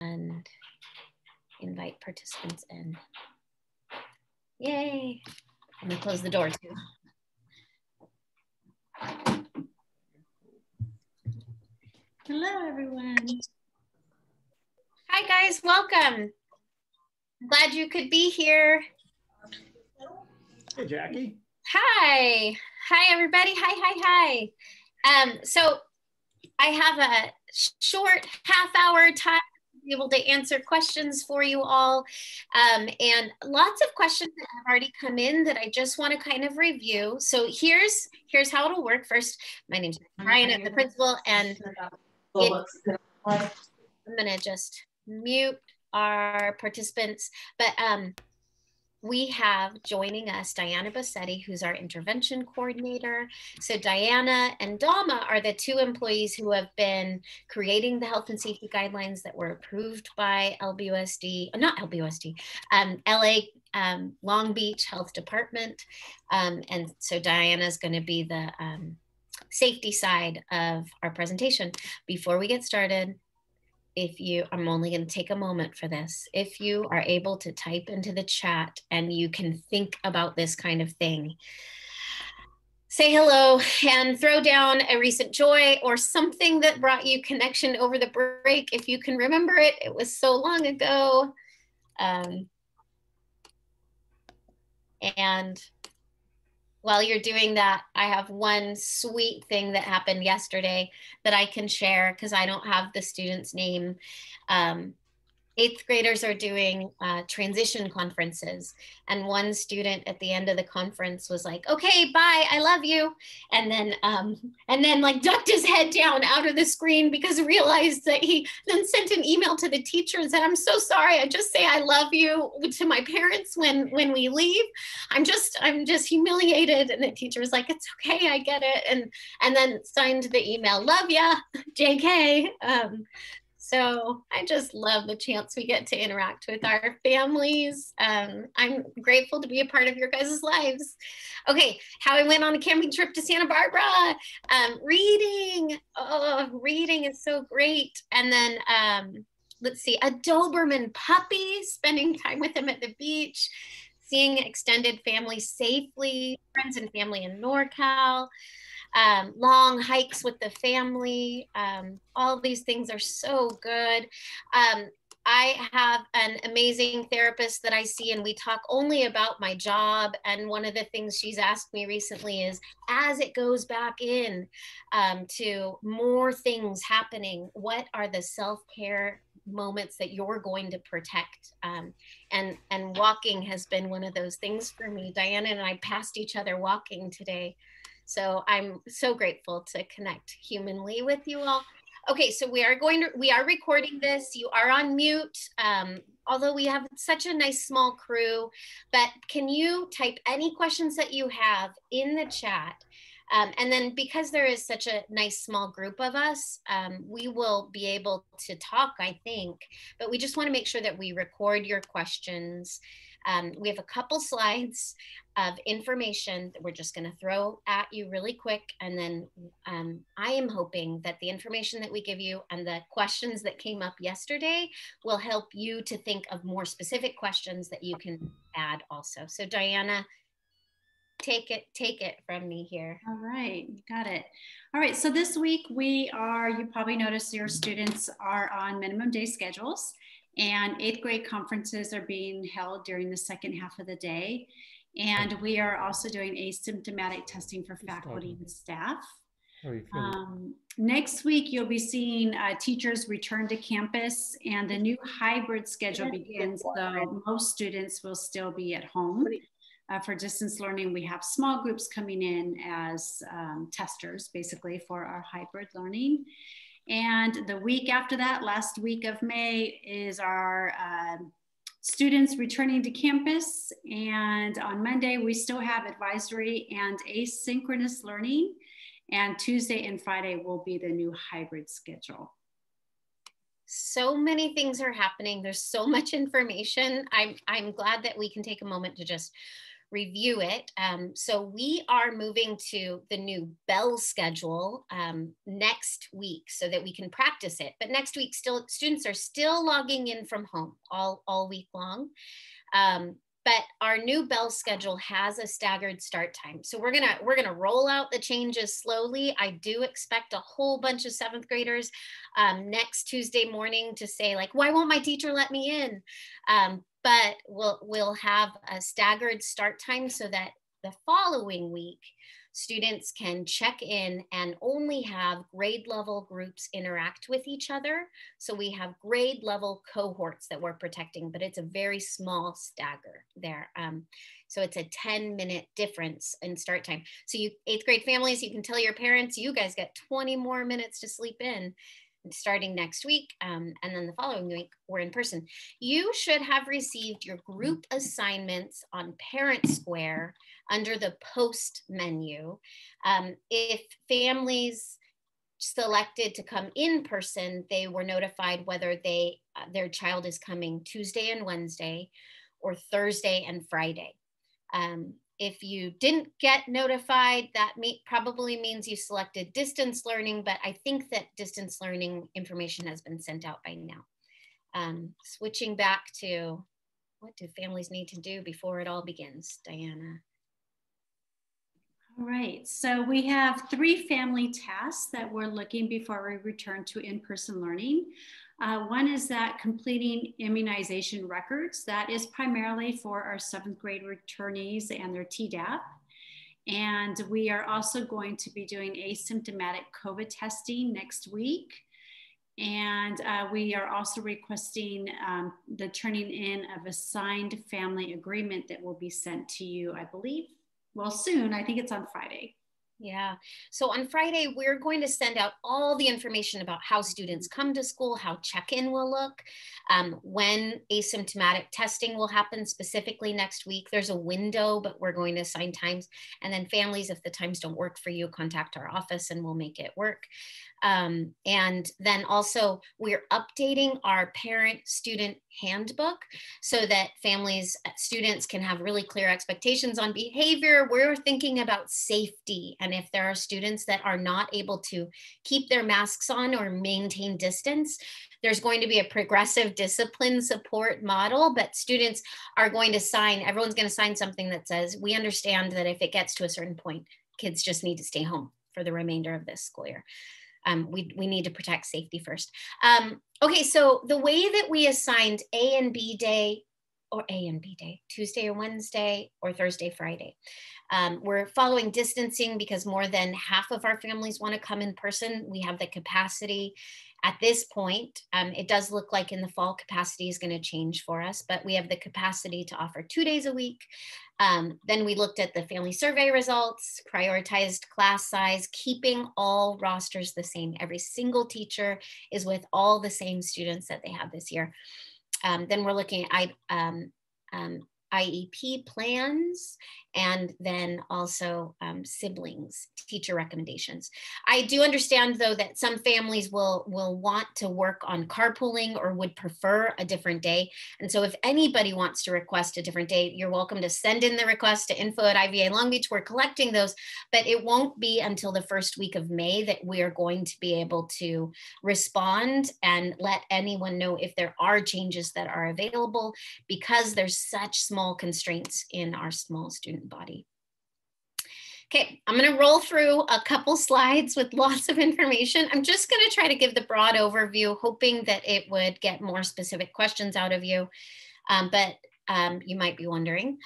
and invite participants in. Yay. I'm gonna close the door too. Hello, everyone. Hi, guys, welcome. I'm glad you could be here. Hey, Jackie. Hi. Hi, everybody. Hi. So I have a short half-hour time to be able to answer questions for you all. And lots of questions that have already come in that I just want to kind of review. So here's how it'll work. First, my name's Brian, I'm the principal, and I'm gonna just mute our participants, but we have joining us Diana Bassetti, who's our intervention coordinator. So Diana and Dama are the two employees who have been creating the health and safety guidelines that were approved by LBUSD, not LBUSD, LA Long Beach Health Department. And so Diana is going to be the safety side of our presentation. Before we get started, I'm only going to take a moment for this. If you are able to type into the chat and you can think about this kind of thing, say hello and throw down a recent joy or something that brought you connection over the break. If you can remember it, it was so long ago. And while you're doing that, I have one sweet thing that happened yesterday that I can share because I don't have the student's name. 8th graders are doing transition conferences. And one student at the end of the conference was like, okay, bye, I love you. And then like ducked his head down out of the screen because he realized that he then sent an email to the teacher and said, I'm so sorry, I just say I love you to my parents when we leave. I'm just humiliated. And the teacher was like, it's okay, I get it. And then signed the email, love ya, JK. So I just love the chance we get to interact with our families. I'm grateful to be a part of your guys' lives. Okay, how I went on a camping trip to Santa Barbara. Reading, oh, reading is so great. And then let's see, a Doberman puppy, spending time with him at the beach, seeing extended family safely, friends and family in NorCal. Long hikes with the family. All of these things are so good. I have an amazing therapist that I see, and we talk only about my job. And one of the things she's asked me recently is, as it goes back in to more things happening, what are the self-care moments that you're going to protect? And walking has been one of those things for me. Diana and I passed each other walking today. So I'm so grateful to connect humanly with you all. Okay, so we are recording this. You are on mute, although we have such a nice small crew, but can you type any questions that you have in the chat? And then because there is such a nice small group of us, we will be able to talk, I think, but we just want to make sure that we record your questions. We have a couple slides of information that we're just going to throw at you really quick. And then I am hoping that the information that we give you and the questions that came up yesterday will help you to think of more specific questions that you can add also. So Diana, take it from me here. All right, got it. All right, so this week you probably noticed your students are on minimum day schedules, and 8th grade conferences are being held during the second half of the day. And we are also doing asymptomatic testing for faculty and staff. Next week, you'll be seeing teachers return to campus, and the new hybrid schedule begins, so most students will still be at home. For distance learning, we have small groups coming in as testers, basically, for our hybrid learning. And the week after that, last week of May, is our students returning to campus. And on Monday, we still have advisory and asynchronous learning. And Tuesday and Friday will be the new hybrid schedule. So many things are happening. There's so much information. I'm glad that we can take a moment to just review it. So we are moving to the new bell schedule next week so that we can practice it. But next week, students are still logging in from home all week long. But our new bell schedule has a staggered start time. So we're gonna roll out the changes slowly. I do expect a whole bunch of 7th graders next Tuesday morning to say like, why won't my teacher let me in? But we'll have a staggered start time so that the following week, students can check in and only have grade level groups interact with each other. So we have grade level cohorts that we're protecting, but it's a very small stagger there. So it's a 10-minute difference in start time. So you 8th grade families, you can tell your parents, you guys get 20 more minutes to sleep in starting next week. And then the following week, we're in person. You should have received your group assignments on Parent Square under the post menu. If families selected to come in person, they were notified whether their child is coming Tuesday and Wednesday or Thursday and Friday. If you didn't get notified, that probably means you selected distance learning, but I think that distance learning information has been sent out by now. Switching back to what do families need to do before it all begins, Diana? All right, so we have 3 family tasks that we're looking before we return to in-person learning. One is that completing immunization records. That is primarily for our 7th grade returnees and their TDAP. And we are also going to be doing asymptomatic COVID testing next week. And we are also requesting the turning in of a signed family agreement that will be sent to you, I believe, well, soon. I think it's on Friday. Yeah. So on Friday, we're going to send out all the information about how students come to school, how check-in will look, when asymptomatic testing will happen specifically next week. There's a window, but we're going to assign times. And then families, if the times don't work for you, contact our office and we'll make it work. And then also we're updating our parent-student handbook so that students can have really clear expectations on behavior. We're thinking about safety. And if there are students that are not able to keep their masks on or maintain distance, there's going to be a progressive discipline support model, but students are going to everyone's going to sign something that says, we understand that if it gets to a certain point, kids just need to stay home for the remainder of this school year. We need to protect safety first. Okay, so the way that we assigned A and B day, Tuesday or Wednesday or Thursday, Friday. We're following distancing because more than half of our families want to come in person. We have the capacity at this point. It does look like in the fall capacity is going to change for us, but we have the capacity to offer 2 days a week. Then we looked at the family survey results, prioritized class size, keeping all rosters the same. Every single teacher is with all the same students that they have this year. Then we're looking at IEP plans, and then also siblings, teacher recommendations. I do understand though that some families will want to work on carpooling or would prefer a different day. And so if anybody wants to request a different day, you're welcome to send in the request to info@IVA Long Beach. We're collecting those, but it won't be until the first week of May that we are going to be able to respond and let anyone know if there are changes that are available, because there's such small constraints in our small student body. Okay, I'm going to roll through a couple slides with lots of information. I'm just going to try to give the broad overview, hoping that it would get more specific questions out of you. But you might be wondering,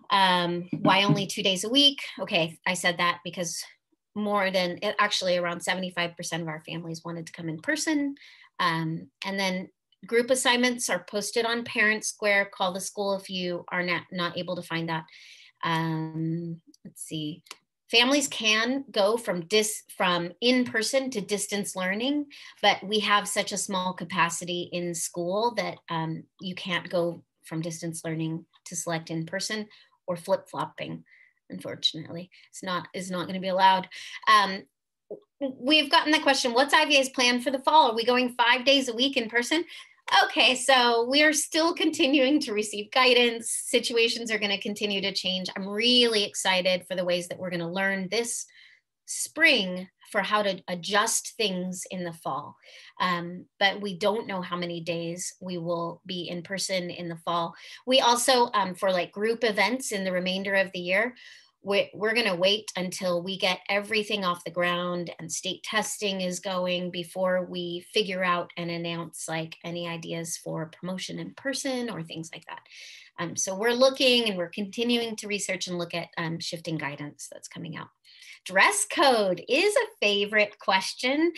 why only 2 days a week? Okay, I said that because actually around 75% of our families wanted to come in person. And then group assignments are posted on Parent Square. Call the school if you are not able to find that. Let's see. Families can go from in-person to distance learning, but we have such a small capacity in school that you can't go from distance learning to select in-person, or flip-flopping, unfortunately. It's not going to be allowed. We've gotten the question, what's IVA's plan for the fall? Are we going 5 days a week in person? Okay, so we are still continuing to receive guidance. Situations are going to continue to change. I'm really excited for the ways that we're going to learn this spring for how to adjust things in the fall. But we don't know how many days we will be in person in the fall. We also, for like group events in the remainder of the year, we're going to wait until we get everything off the ground and state testing is going before we figure out and announce like any ideas for promotion in person or things like that. So we're looking and we're continuing to research and look at shifting guidance that's coming out. Dress code is a favorite question.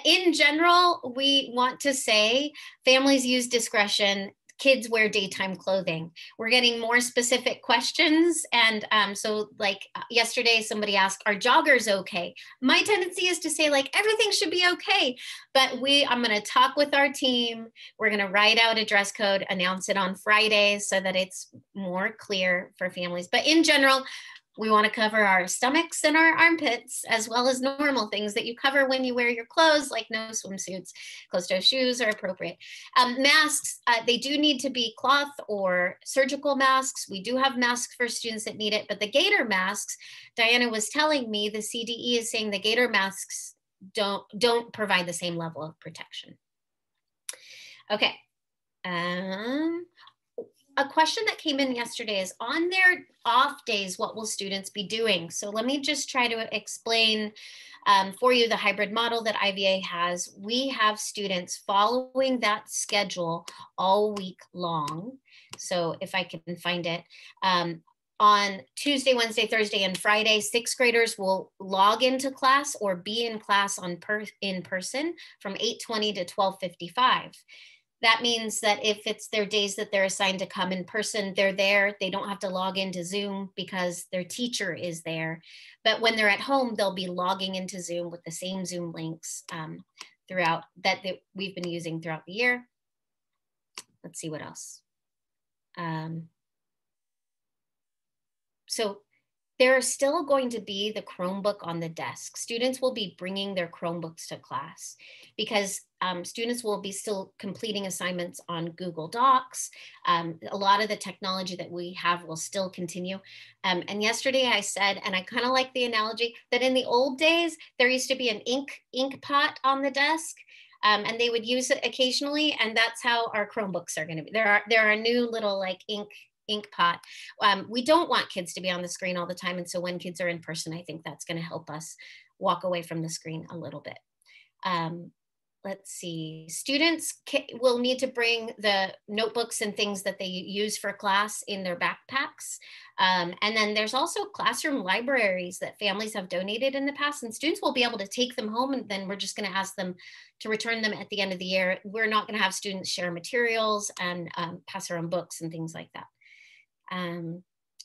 In general, we want to say families use discretion. Kids wear daytime clothing. We're getting more specific questions. And so like yesterday, somebody asked, are joggers okay? My tendency is to say like, everything should be okay. But I'm gonna talk with our team. We're gonna write out a dress code, announce it on Friday so that it's more clear for families. But in general, we want to cover our stomachs and our armpits, as well as normal things that you cover when you wear your clothes, like no swimsuits, closed-toe shoes are appropriate. Masks, they do need to be cloth or surgical masks. We do have masks for students that need it, but the gaiter masks, Diana was telling me, the CDE is saying the gaiter masks don't provide the same level of protection. Okay. A question that came in yesterday is, on their off days, what will students be doing? So let me just try to explain for you the hybrid model that IVA has. We have students following that schedule all week long. So if I can find it, on Tuesday, Wednesday, Thursday, and Friday, sixth graders will log into class or be in class in person from 8:20 to 12:55. That means that if it's their days that they're assigned to come in person, they're there. They don't have to log into Zoom because their teacher is there. But when they're at home, they'll be logging into Zoom with the same Zoom links throughout that we've been using throughout the year. Let's see what else. So there is still going to be the Chromebook on the desk. Students will be bringing their Chromebooks to class because students will be still completing assignments on Google Docs. A lot of the technology that we have will still continue. And yesterday I said, and I kind of like the analogy, that in the old days, there used to be an ink pot on the desk. And they would use it occasionally, and that's how our Chromebooks are going to be. There are new little like ink pot. We don't want kids to be on the screen all the time. And so when kids are in person, I think that's going to help us walk away from the screen a little bit. Let's see, students will need to bring the notebooks and things that they use for class in their backpacks. And then there's also classroom libraries that families have donated in the past, and students will be able to take them home, and then we're just going to ask them to return them at the end of the year. We're not going to have students share materials and pass their own books and things like that.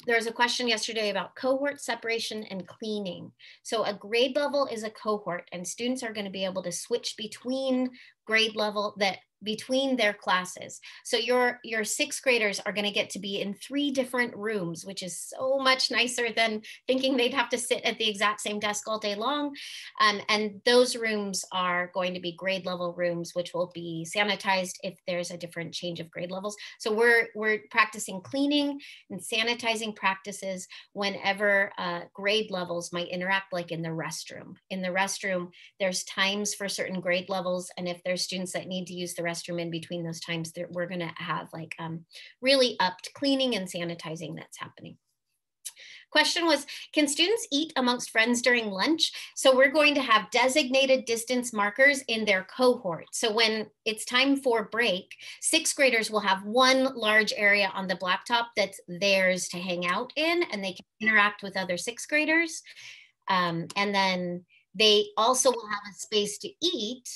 There was a question yesterday about cohort separation and cleaning. So a grade level is a cohort, and students are going to be able to switch between grade level between their classes. So your sixth graders are going to get to be in 3 different rooms, which is so much nicer than thinking they'd have to sit at the exact same desk all day long. And those rooms are going to be grade level rooms, which will be sanitized if there's a different change of grade levels. So we're practicing cleaning and sanitizing practices whenever grade levels might interact, like in the restroom. In the restroom, there's times for certain grade levels, and if there's students that need to use the restroom in between those times, we're going to have like really upped cleaning and sanitizing that's happening. Question was, can students eat amongst friends during lunch? So we're going to have designated distance markers in their cohort. So when it's time for break, sixth graders will have one large area on the blacktop that's theirs to hang out in, and they can interact with other sixth graders. And then they also will have a space to eat,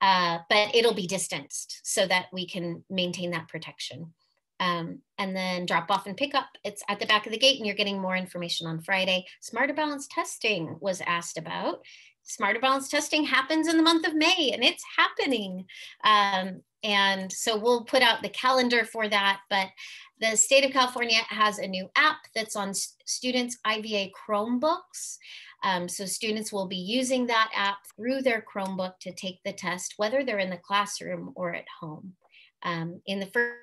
but it'll be distanced so that we can maintain that protection. And then drop off and pick up, it's at the back of the gate, and you're getting more information on Friday. Smarter Balance testing was asked about. Smarter Balance testing happens in the month of May, and it's happening. And so we'll put out the calendar for that, but the state of California has a new app that's on students' IVA Chromebooks. So students will be using that app through their Chromebook to take the test, whether they're in the classroom or at home. in the first.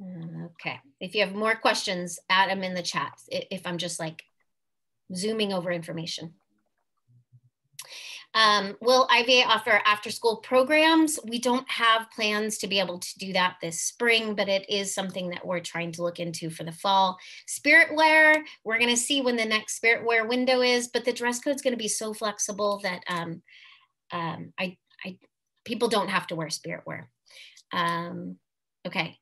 Okay, if you have more questions, add them in the chat if I'm just like zooming over information. Will IVA offer after school programs? We don't have plans to be able to do that this spring, but it is something that we're trying to look into for the fall. Spirit wear, we're gonna see when the next spirit wear window is, but the dress code is gonna be so flexible that people don't have to wear spirit wear. Okay.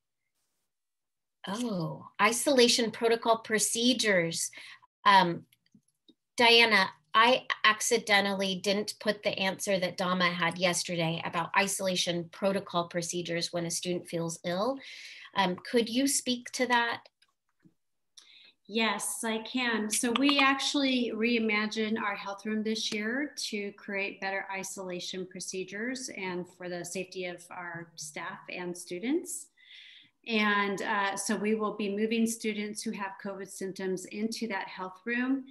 Oh, isolation protocol procedures. Diana, I accidentally didn't put the answer that Dama had yesterday about isolation protocol procedures when a student feels ill. Could you speak to that? Yes, I can. So we actually reimagined our health room this year to create better isolation procedures and for the safety of our staff and students. And so we will be moving students who have COVID symptoms into that health room.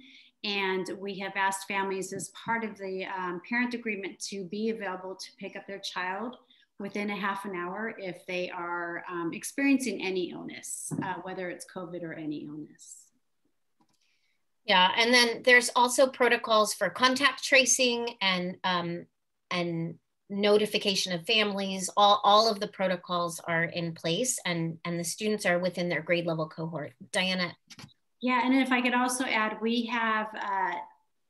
And we have asked families as part of the parent agreement to be available to pick up their child within a half an hour if they are experiencing any illness, whether it's COVID or any illness. Yeah, and then there's also protocols for contact tracing and notification of families. All of the protocols are in place, and the students are within their grade level cohort. Diana. Yeah, and if I could also add, we have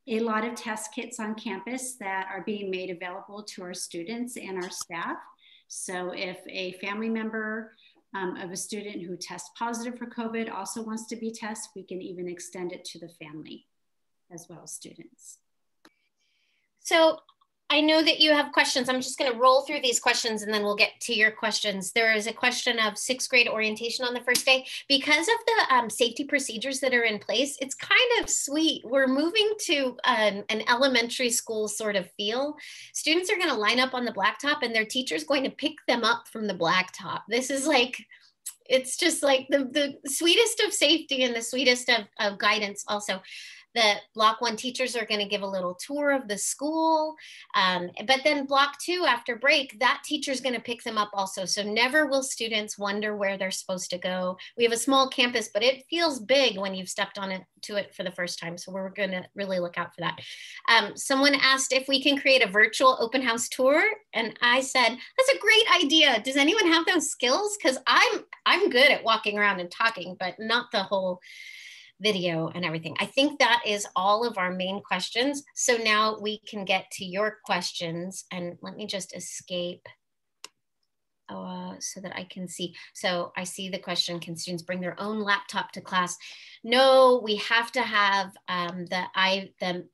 a lot of test kits on campus that are being made available to our students and our staff. So if a family member of a student who tests positive for COVID also wants to be tested, we can even extend it to the family as well as students. So I know that you have questions. I'm just going to roll through these questions and then we'll get to your questions. There is a question of 6th grade orientation on the first day. Because of the safety procedures that are in place, it's kind of sweet. We're moving to an elementary school sort of feel. Students are going to line up on the blacktop and their teacher's going to pick them up from the blacktop. This is like, it's just like the sweetest of safety and the sweetest of guidance also. The block 1 teachers are going to give a little tour of the school. But then block 2 after break, that teacher is going to pick them up also. So never will students wonder where they're supposed to go. We have a small campus, but it feels big when you've stepped on it to it for the first time. So we're going to really look out for that. Someone asked if we can create a virtual open house tour. And I said, that's a great idea. Does anyone have those skills? Because I'm good at walking around and talking, but not the whole video and everything. I think that is all of our main questions. So now we can get to your questions, and let me just escape so that I can see. So I see the question, can students bring their own laptop to class? No, we have to have the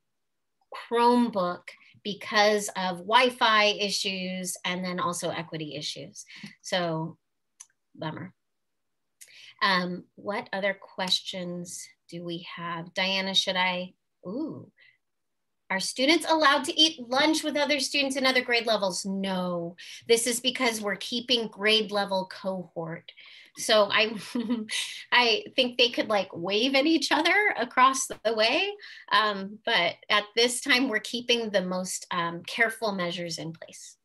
Chromebook because of Wi-Fi issues and then also equity issues. So bummer. What other questions do we have? Diana, are students allowed to eat lunch with other students in other grade levels? No, this is because we're keeping grade level cohort. So I think they could like wave at each other across the way. But at this time, we're keeping the most careful measures in place.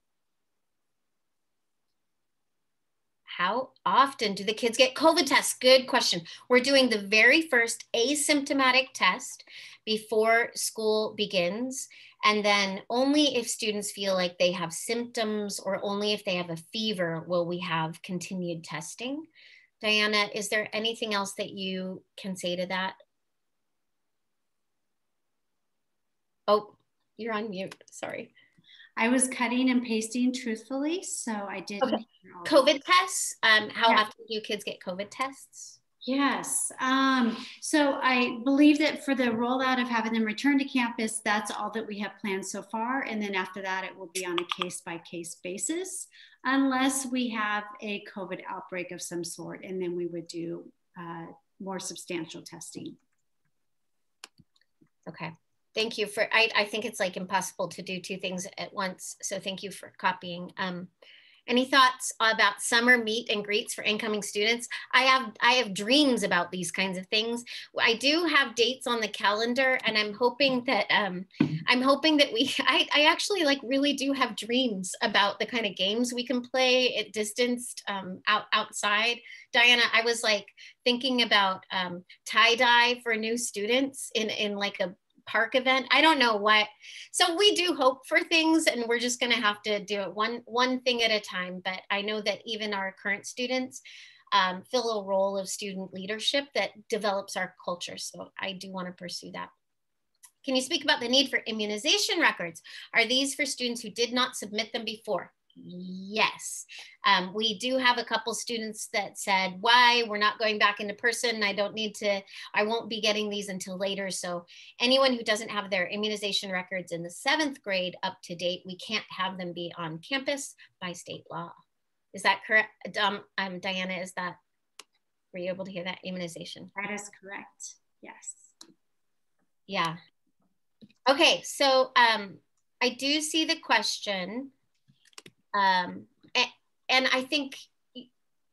How often do the kids get COVID tests? Good question. We're doing the very first asymptomatic test before school begins. And then only if students feel like they have symptoms or only if they have a fever will we have continued testing. Diana, is there anything else that you can say to that? Oh, you're on mute, sorry. I was cutting and pasting truthfully, so I didn't hear all COVID tests. How often do kids get COVID tests? Yes. So I believe that for the rollout of having them return to campus, that's all that we have planned so far. And then after that, it will be on a case-by-case basis, unless we have a COVID outbreak of some sort. And then we would do more substantial testing. Okay. Thank you for, I think it's like impossible to do 2 things at once. So thank you for copying. Any thoughts about summer meet and greets for incoming students? I have dreams about these kinds of things. I do have dates on the calendar, and I'm hoping that I actually like really do have dreams about the kind of games we can play at distanced outside. Diana, I was like thinking about tie-dye for new students in like a park event. I don't know what. So we do hope for things, and we're just going to have to do it one thing at a time. But I know that even our current students fill a role of student leadership that develops our culture. So I do want to pursue that. Can you speak about the need for immunization records? Are these for students who did not submit them before? Yes. We do have a couple students that said, why we're not going back into person. I won't be getting these until later. So anyone who doesn't have their immunization records in the 7th grade up to date, we can't have them be on campus by state law. Is that correct? Diana, were you able to hear that? Immunization. That is correct. Yes. Yeah. Okay, so I do see the question. And I think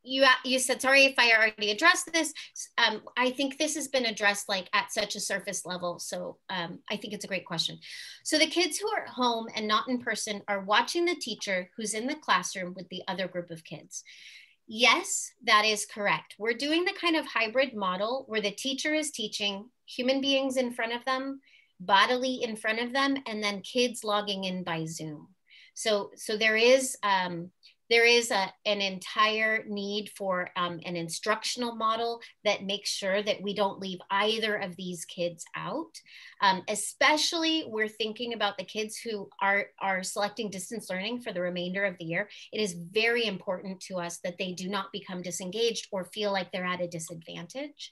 you said, sorry if I already addressed this. I think this has been addressed like at such a surface level. So I think it's a great question. So the kids who are at home and not in person are watching the teacher who's in the classroom with the other group of kids. Yes, that is correct. We're doing the kind of hybrid model where the teacher is teaching human beings in front of them, bodily in front of them, and then kids logging in by Zoom. So there is an entire need for an instructional model that makes sure that we don't leave either of these kids out. Especially we're thinking about the kids who are selecting distance learning for the remainder of the year. It is very important to us that they do not become disengaged or feel like they're at a disadvantage.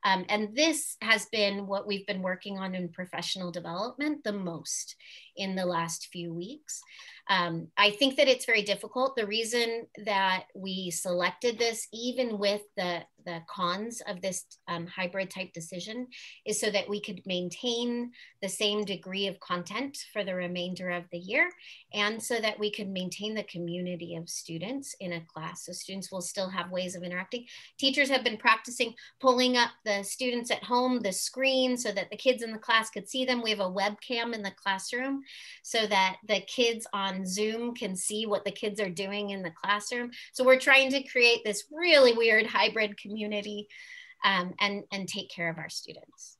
And this has been what we've been working on in professional development the most in the last few weeks. I think that it's very difficult. The reason that we selected this, even with the cons of this hybrid type decision, is so that we could maintain the same degree of content for the remainder of the year, and so that we could maintain the community of students in a class. So students will still have ways of interacting. Teachers have been practicing pulling up the students at home, the screen, so that the kids in the class could see them. We have a webcam in the classroom so that the kids on Zoom can see what the kids are doing in the classroom. So we're trying to create this really weird hybrid community and take care of our students.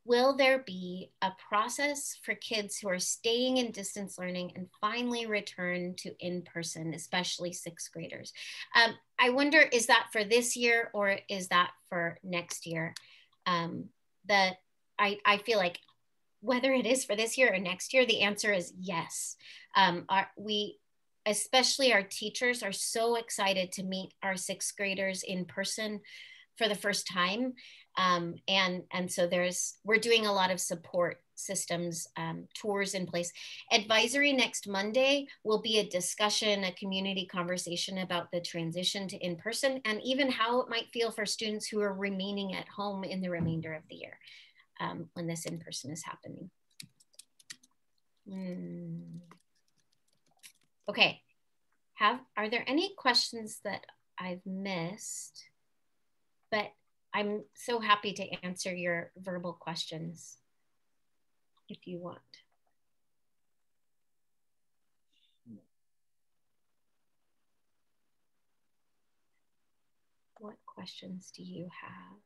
Will there be a process for kids who are staying in distance learning and finally return to in-person, especially 6th graders? I wonder, is that for this year or is that for next year? I feel like whether it is for this year or next year, the answer is yes. Especially our teachers are so excited to meet our 6th graders in person for the first time. And so we're doing a lot of support systems, tours in place. Advisory next Monday will be a discussion, a community conversation about the transition to in-person and even how it might feel for students who are remaining at home in the remainder of the year when this in-person is happening. Okay, are there any questions that I've missed? But I'm so happy to answer your verbal questions if you want. What questions do you have?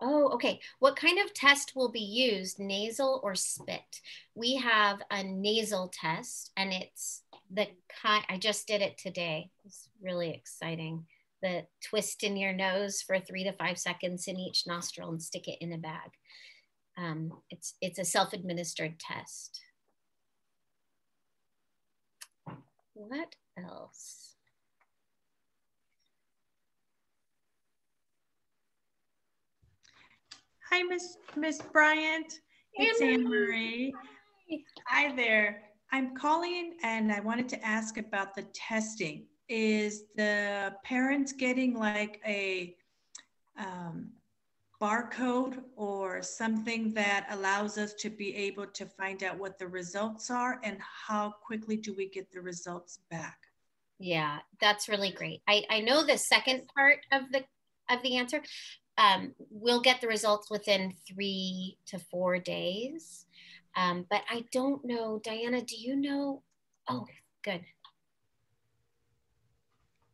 Oh, okay. What kind of test will be used, nasal or spit? We have a nasal test, and it's the kind, I just did it today. It's really exciting. The twist in your nose for 3 to 5 seconds in each nostril and stick it in a bag. It's a self-administered test. What else? Hi, Miss Bryant. It's Anne Marie. Hi there. I'm calling and I wanted to ask about the testing. Is the parents getting like a barcode or something that allows us to be able to find out what the results are, and how quickly do we get the results back? Yeah, that's really great. I know the second part of the answer. We'll get the results within 3 to 4 days. But I don't know, Diana, do you know? Oh, good.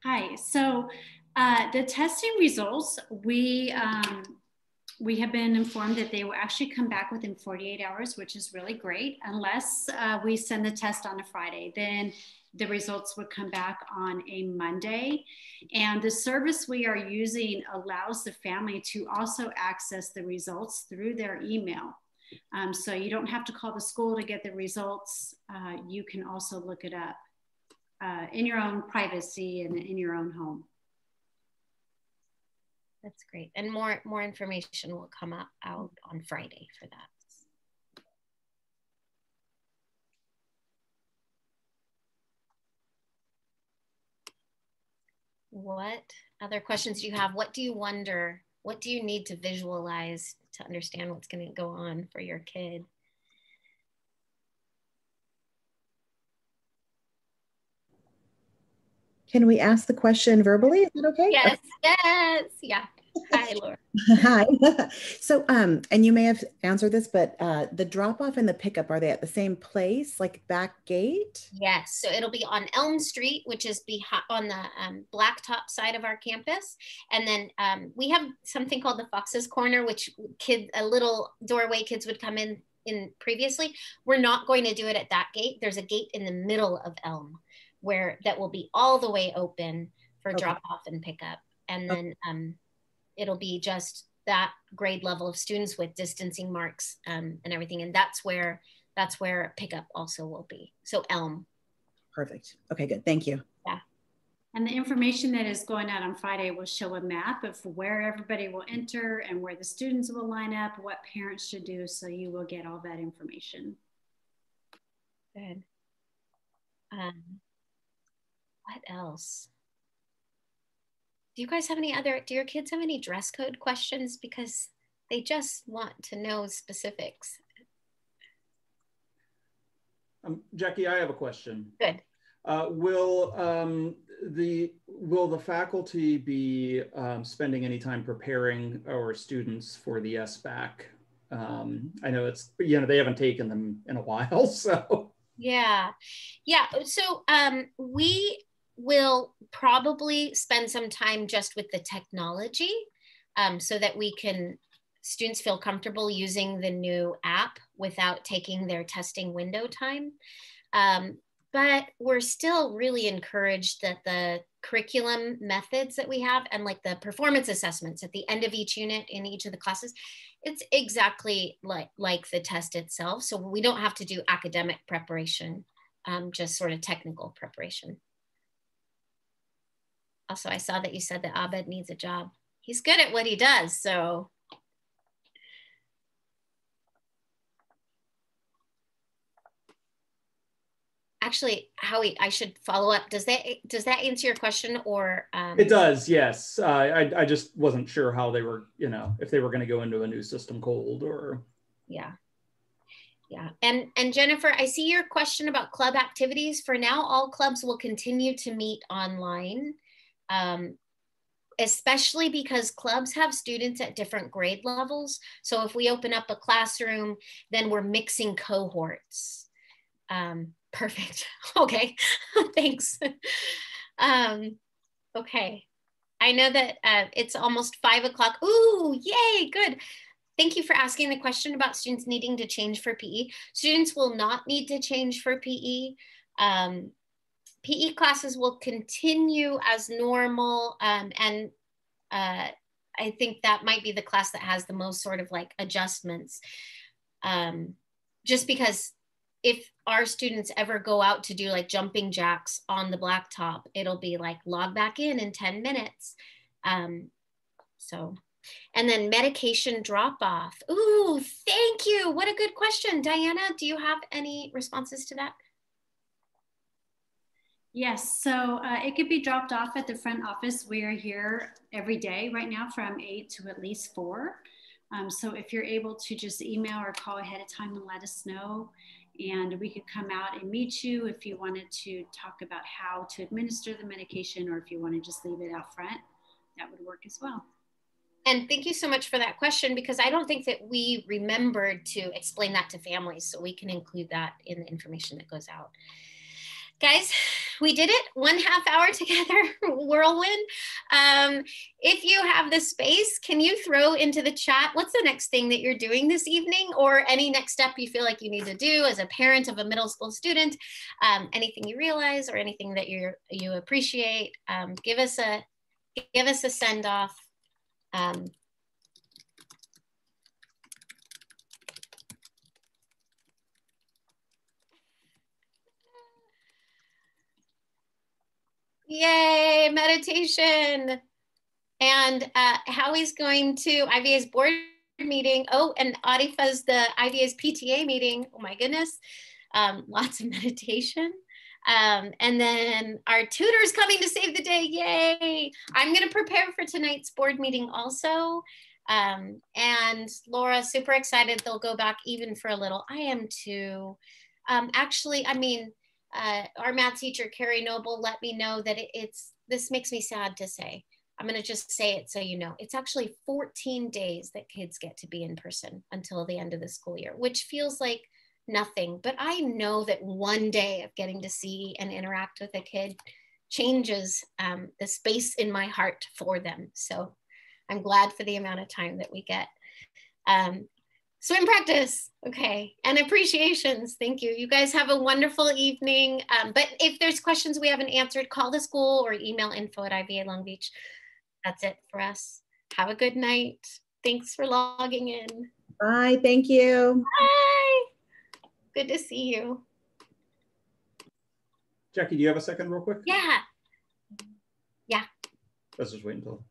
Hi, so the testing results, we have been informed that they will actually come back within 48 hours, which is really great, unless we send the test on a Friday. Then the results would come back on a Monday. And the service we are using allows the family to also access the results through their email. So you don't have to call the school to get the results. You can also look it up in your own privacy and in your own home. That's great. And more information will come out on Friday for that. What other questions do you have? What do you wonder? What do you need to visualize to understand what's going to go on for your kid? Can we ask the question verbally? Is that okay? Yes, yes, yeah. Hi, Laura. Hi. So, and you may have answered this, but the drop off and the pickup, are they at the same place, like back gate? Yes, so it'll be on Elm Street, which is on the blacktop side of our campus. And then we have something called the Fox's Corner, which a little doorway kids would come in previously. We're not going to do it at that gate. There's a gate in the middle of Elm that will be all the way open for drop off and pickup. And then it'll be just that grade level of students with distancing marks and everything. And that's where pickup also will be. So Elm. Perfect. Okay, good. Thank you. Yeah. And the information that is going out on Friday will show a map of where everybody will enter and where the students will line up, what parents should do. So you will get all that information. Good. What else? Do your kids have any dress code questions? Because they just want to know specifics. Jackie, I have a question. Good. Will the faculty be spending any time preparing our students for the SBAC? I know they haven't taken them in a while, so. Yeah. So we will probably spend some time just with the technology so that students feel comfortable using the new app without taking their testing window time. But we're still really encouraged that the curriculum methods that we have and like the performance assessments at the end of each unit in each of the classes, it's exactly like the test itself. So we don't have to do academic preparation, just sort of technical preparation. Also, I saw that you said that Abed needs a job. He's good at what he does, so. Actually, Howie, I should follow up. Does that answer your question, or? It does, yes. I just wasn't sure how they were, if they were going to go into a new system cold or. Yeah. And Jennifer, I see your question about club activities. For now, all clubs will continue to meet online. Especially because clubs have students at different grade levels. So if we open up a classroom, then we're mixing cohorts. Perfect. Okay, thanks. Okay, I know that it's almost 5 o'clock. Ooh, yay, good. Thank you for asking the question about students needing to change for PE. Students will not need to change for PE. PE classes will continue as normal. And I think that might be the class that has the most sort of like adjustments. Just because if our students ever go out to do like jumping jacks on the blacktop, it'll be like log back in 10 minutes. And then medication drop off. Ooh, thank you. What a good question. Diana, do you have any responses to that? Yes, so it could be dropped off at the front office. We are here every day right now from 8 to at least 4. So if you're able to just email or call ahead of time and let us know, and we could come out and meet you if you wanted to talk about how to administer the medication, or if you want to just leave it out front, that would work as well. And thank you so much for that question, because I don't think that we remembered to explain that to families, so we can include that in the information that goes out. Guys, we did it, 1.5 hour together, whirlwind. If you have the space, can you throw into the chat, what's the next thing that you're doing this evening, or any next step you feel like you need to do as a parent of a middle school student, anything you realize or anything that you appreciate, give us a send off. Yay, meditation. And Howie's going to IVA's board meeting. Oh, and Arifa's the IVA's PTA meeting. Oh my goodness. Lots of meditation. And then our tutor's coming to save the day. Yay. I'm going to prepare for tonight's board meeting also. And Laura, super excited they'll go back even for a little. I am too. Actually, I mean, our math teacher, Carrie Noble, let me know that this makes me sad to say. I'm going to just say it so you know. It's actually 14 days that kids get to be in person until the end of the school year, which feels like nothing. But I know that one day of getting to see and interact with a kid changes the space in my heart for them. So I'm glad for the amount of time that we get. Swim practice, okay, and appreciations, thank you. You guys have a wonderful evening. But if there's questions we haven't answered, call the school or email info@IVA Long Beach. That's it for us. Have a good night. Thanks for logging in. Bye, thank you. Bye. Good to see you. Jackie, do you have a second real quick? Yeah. Let's just wait until